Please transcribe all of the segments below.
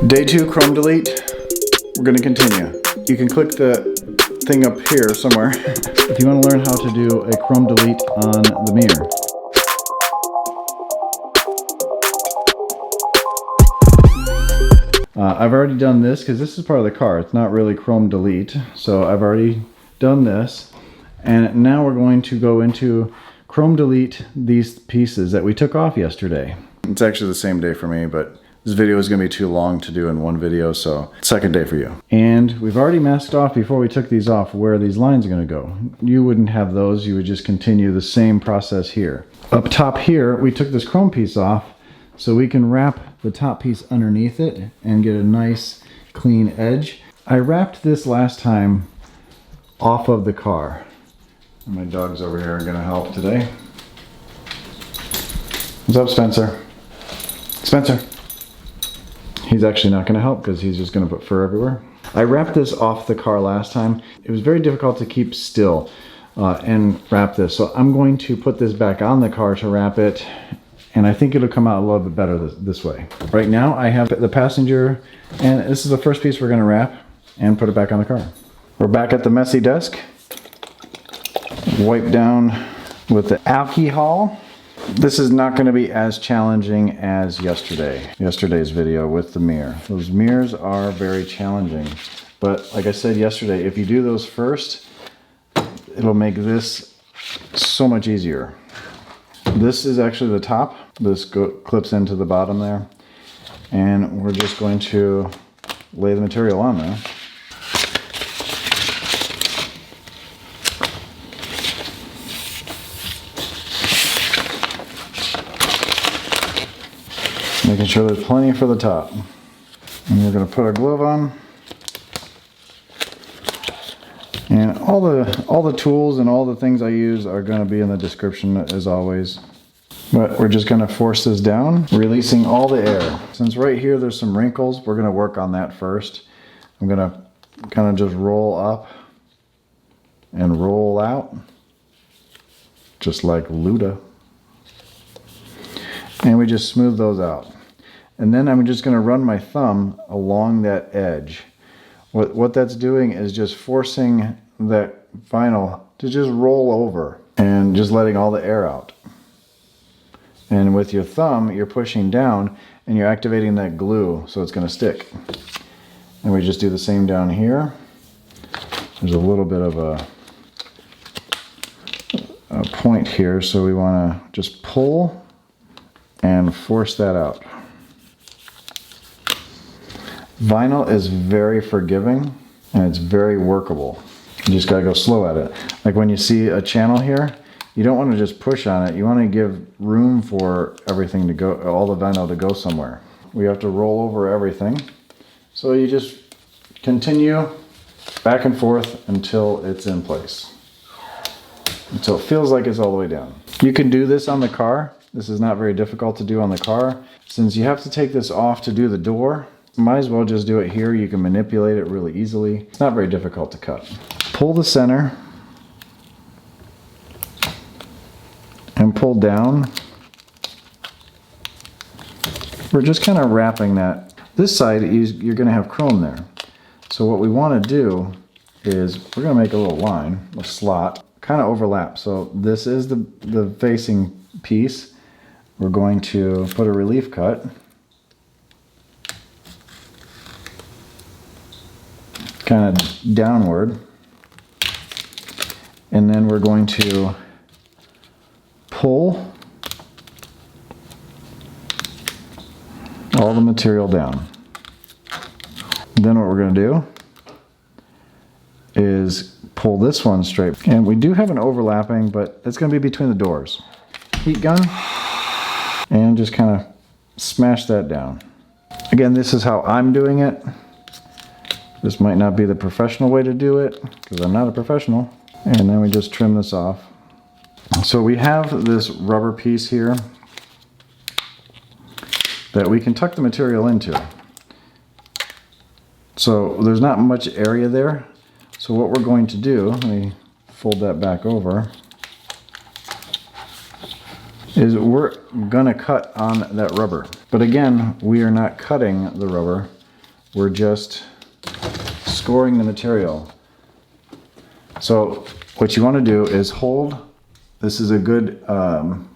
Day 2 Chrome Delete. We're going to continue. You can click the thing up here somewhere if you want to learn how to do a Chrome Delete on the mirror. I've already done this because this is part of the car. It's not really Chrome Delete, so I've already done this. And now we're going to go into Chrome Delete these pieces that we took off yesterday. It's actually the same day for me, but this video is going to be too long to do in one video, so second day for you. And we've already masked off before we took these off where these lines are going to go. You wouldn't have those, you would just continue the same process here. Up top here, we took this chrome piece off so we can wrap the top piece underneath it and get a nice clean edge. I wrapped this last time off of the car. My dogs over here are going to help today. What's up, Spencer? Spencer. He's actually not going to help because he's just going to put fur everywhere. I wrapped this off the car last time. It was very difficult to keep still and wrap this. So I'm going to put this back on the car to wrap it. And I think it'll come out a little bit better this way. Right now I have the passenger, and this is the first piece we're going to wrap and put it back on the car. We're back at the messy desk. Wipe down with the alcohol. This is not going to be as challenging as yesterday's video with the mirror. Those mirrors are very challenging. But like I said yesterday, if you do those first, it'll make this so much easier. This is actually the top. This clips into the bottom there. And we're just going to lay the material on there. Making sure there's plenty for the top. And we're going to put our glove on. And all the tools and all the things I use are going to be in the description as always. But we're just going to force this down, releasing all the air. Since right here there's some wrinkles, we're going to work on that first. I'm going to kind of just roll up and roll out, just like Luda. And we just smooth those out. And then I'm just going to run my thumb along that edge. What that's doing is just forcing that vinyl to just roll over and just letting all the air out. And with your thumb, you're pushing down and you're activating that glue so it's going to stick. And we just do the same down here. There's a little bit of a point here, so we want to just pull and force that out. Vinyl is very forgiving and it's very workable. You just gotta go slow at it. Like when you see a channel here, you don't want to just push on it. You want to give room for everything to go, all the vinyl to go somewhere. We have to roll over everything. So you just continue back and forth until it's in place. Until it feels like it's all the way down. You can do this on the car. This is not very difficult to do on the car. Since you have to take this off to do the door, might as well just do it here. You can manipulate it really easily. It's not very difficult to cut. Pull the center and pull down. We're just kind of wrapping that. This side, you're going to have chrome there. So what we want to do is we're going to make a little line, a slot, kind of overlap. So this is the facing piece. We're going to put a relief cut. Kind of downward, and then we're going to pull all the material down. Then what we're going to do is pull this one straight, and we do have an overlapping, but it's going to be between the doors. Heat gun, and just kind of smash that down. Again, this is how I'm doing it. This might not be the professional way to do it, because I'm not a professional. And then we just trim this off. So we have this rubber piece here that we can tuck the material into. So there's not much area there. So what we're going to do, let me fold that back over, is we're gonna cut on that rubber. But again, we are not cutting the rubber. we're just scoring the material. So what you want to do is hold, this is a good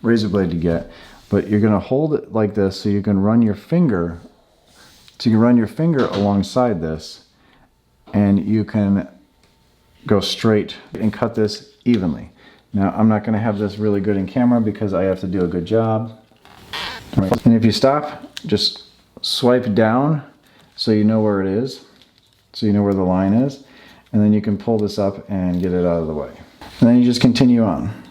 razor blade to get, but you're going to hold it like this so you can run your finger, alongside this, and you can go straight and cut this evenly. Now I'm not going to have this really good in camera because I have to do a good job. And if you stop, just swipe down so you know where it is, so you know where the line is, and then you can pull this up and get it out of the way. And then you just continue on.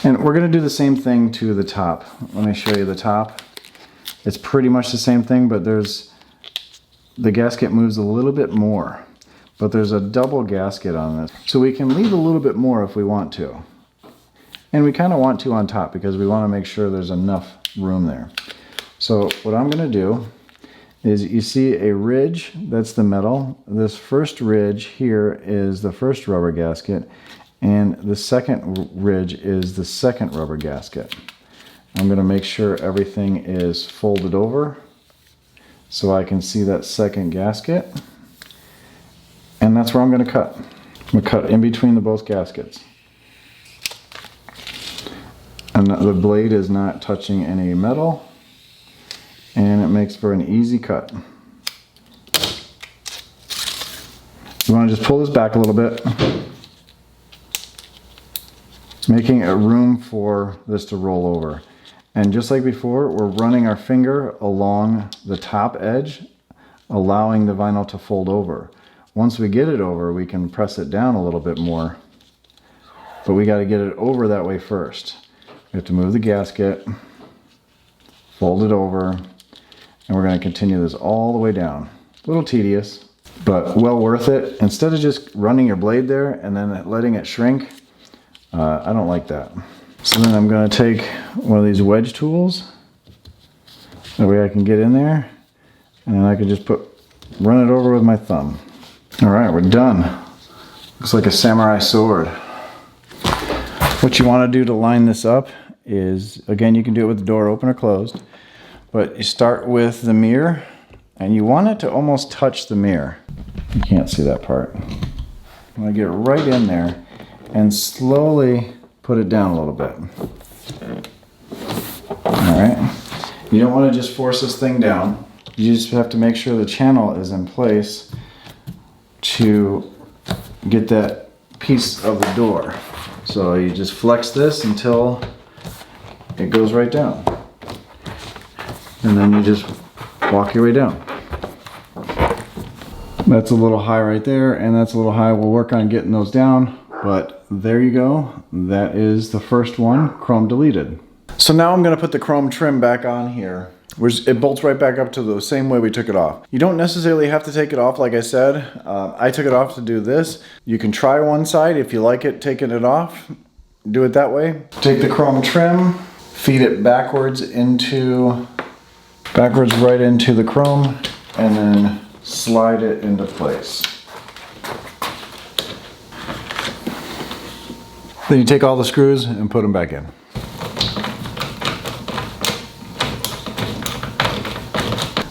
And we're going to do the same thing to the top. Let me show you the top. It's pretty much the same thing, but the gasket moves a little bit more. But there's a double gasket on this. So we can leave a little bit more if we want to. And we kind of want to on top because we want to make sure there's enough room there. So what I'm going to do is, you see a ridge, that's the metal. This first ridge here is the first rubber gasket, and the second ridge is the second rubber gasket. I'm going to make sure everything is folded over so I can see that second gasket, and that's where I'm going to cut. I'm going to cut in between the both gaskets. And the blade is not touching any metal, and it makes for an easy cut. You want to just pull this back a little bit, making a room for this to roll over. And just like before, we're running our finger along the top edge, allowing the vinyl to fold over. Once we get it over, we can press it down a little bit more, but we got to get it over that way first. We have to move the gasket, fold it over, and we're going to continue this all the way down. A little tedious, but well worth it. Instead of just running your blade there and then letting it shrink, I don't like that. So then I'm going to take one of these wedge tools. That way I can get in there, and I can just run it over with my thumb. All right, we're done. Looks like a samurai sword. What you want to do to line this up is, again, you can do it with the door open or closed, but you start with the mirror, and you want it to almost touch the mirror. You can't see that part. I'm going to get right in there and slowly put it down a little bit. All right. You don't want to just force this thing down. You just have to make sure the channel is in place to get that piece of the door. So you just flex this until it goes right down. And then you just walk your way down. That's a little high right there, and that's a little high. We'll work on getting those down, but there you go. That is the first one, chrome deleted. So now I'm going to put the chrome trim back on here. It bolts right back up to the same way we took it off. You don't necessarily have to take it off, like I said. I took it off to do this. You can try one side. If you like it, taking it off, do it that way. Take the chrome trim, feed it backwards right into the chrome, and then slide it into place. Then you take all the screws and put them back in.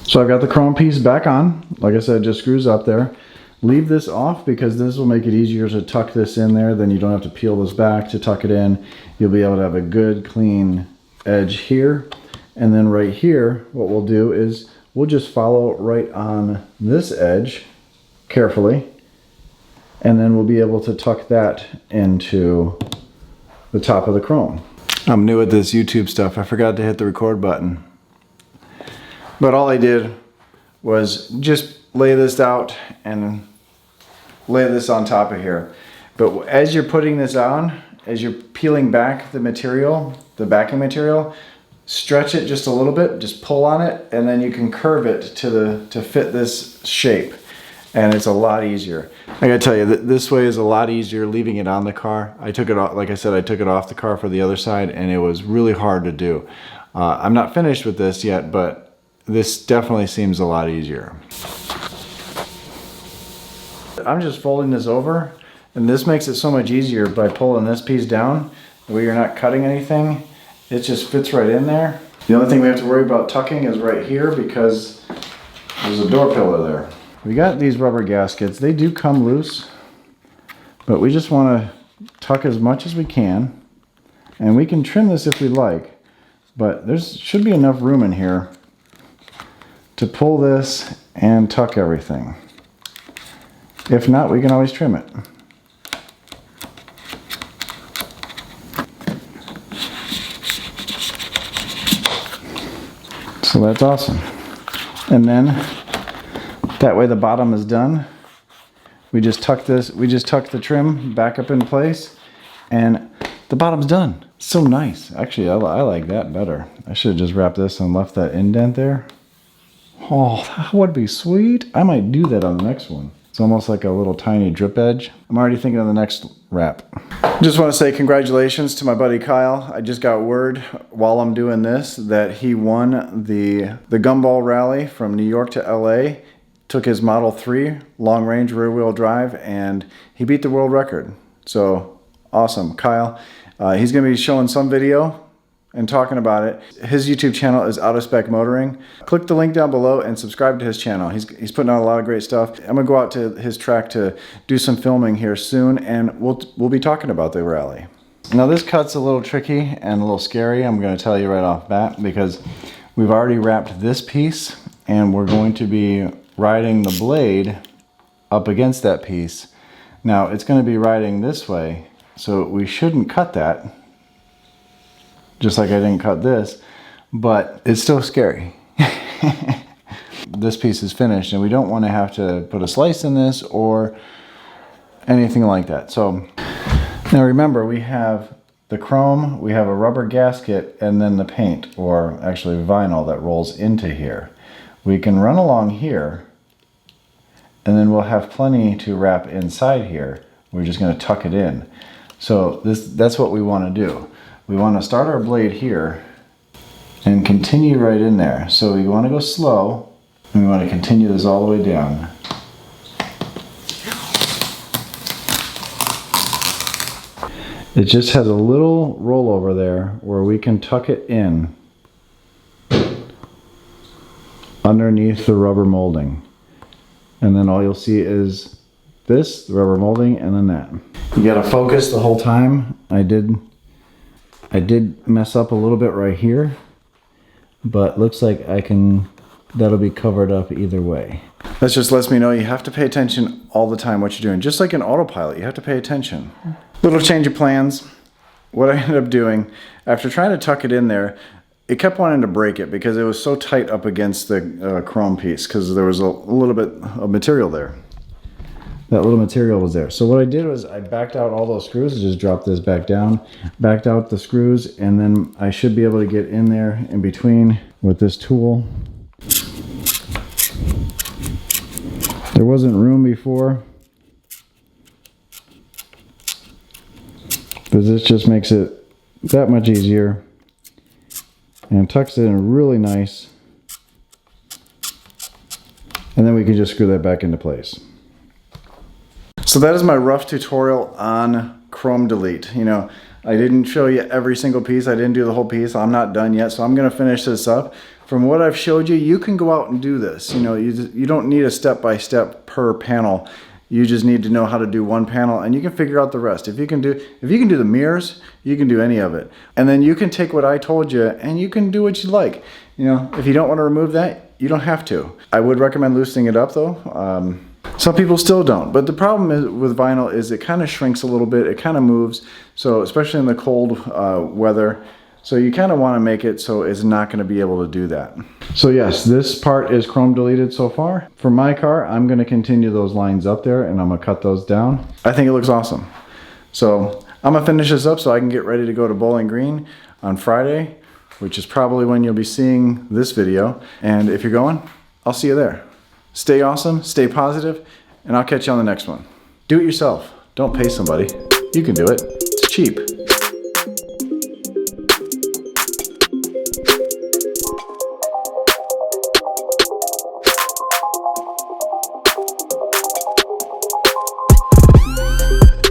So I've got the chrome piece back on. Like I said, just screws up there. Leave this off because this will make it easier to tuck this in there. Then you don't have to peel this back to tuck it in. You'll be able to have a good clean edge here. And then right here, what we'll do is we'll just follow right on this edge carefully. And then we'll be able to tuck that into the top of the chrome. I'm new at this YouTube stuff. I forgot to hit the record button. But all I did was just lay this out and lay this on top of here. But as you're putting this on, as you're peeling back the material, the backing material, stretch it just a little bit, just pull on it, and then you can curve it to fit this shape. And it's a lot easier. I gotta tell you, this way is a lot easier leaving it on the car. I took it off, like I said, I took it off the car for the other side, and it was really hard to do. I'm not finished with this yet, but this definitely seems a lot easier. I'm just folding this over, and this makes it so much easier by pulling this piece down, where you're not cutting anything. It just fits right in there. The only thing we have to worry about tucking is right here because there's a door pillar there. we got these rubber gaskets. They do come loose, but we just want to tuck as much as we can. And we can trim this if we like, but there should be enough room in here to pull this and tuck everything. If not, we can always trim it. So that's awesome. And then that way the bottom is done. We just tuck the trim back up in place and the bottom's done. So nice. Actually, I like that better. I should have just wrapped this and left that indent there. Oh, that would be sweet. I might do that on the next one. It's almost like a little tiny drip edge. I'm already thinking of the next wrap. Just want to say congratulations to my buddy Kyle. I just got word while I'm doing this that he won the Gumball Rally from New York to LA. Took his Model 3 long range rear wheel drive and he beat the world record. So awesome, Kyle. He's going to be showing some video and talking about it. His YouTube channel is Out of Spec Motoring. Click the link down below and subscribe to his channel. He's putting out a lot of great stuff. I'm gonna go out to his track to do some filming here soon, and we'll be talking about the rally. Now this cut's a little tricky and a little scary. I'm gonna tell you right off bat because we've already wrapped this piece and we're going to be riding the blade up against that piece. Now it's gonna be riding this way, so we shouldn't cut that. Just like I didn't cut this, but it's still scary. This piece is finished and we don't want to have to put a slice in this or anything like that. So now remember, we have the chrome, we have a rubber gasket, and then the paint, or actually vinyl, that rolls into here. We can run along here and then we'll have plenty to wrap inside here. We're just going to tuck it in. So that's what we want to do. We want to start our blade here and continue right in there. So we want to go slow and we want to continue this all the way down. It just has a little rollover there where we can tuck it in underneath the rubber molding. And then all you'll see is this, the rubber molding, and then that. You gotta focus the whole time. I did mess up a little bit right here, but looks like that'll be covered up either way. That just lets me know you have to pay attention all the time what you're doing. Just like in autopilot, you have to pay attention. Little change of plans. What I ended up doing, after trying to tuck it in there, it kept wanting to break it because it was so tight up against the chrome piece because there was a little bit of material there. That little material was there. So what I did was I backed out all those screws, just dropped this back down, backed out the screws, and then I should be able to get in there in between with this tool. There wasn't room before, but this just makes it that much easier and tucks it in really nice. And then we can just screw that back into place. So that is my rough tutorial on Chrome Delete. You know, I didn't show you every single piece. I didn't do the whole piece. I'm not done yet, so I'm going to finish this up. From what I've showed you, you can go out and do this. You know, you don't need a step-by-step per panel. You just need to know how to do one panel, and you can figure out the rest. If you can do the mirrors, you can do any of it. And then you can take what I told you, and you can do what you like. You know, if you don't want to remove that, you don't have to. I would recommend loosening it up, though. Some people still don't, but the problem with vinyl is it kind of shrinks a little bit, it kind of moves, so especially in the cold weather, so you kind of want to make it so it's not going to be able to do that. So yes, this part is chrome deleted so far. For my car, I'm going to continue those lines up there and I'm going to cut those down. I think it looks awesome. So I'm going to finish this up so I can get ready to go to Bowling Green on Friday, which is probably when you'll be seeing this video. And if you're going, I'll see you there. Stay awesome, stay positive, and I'll catch you on the next one. Do it yourself. Don't pay somebody. You can do it. It's cheap.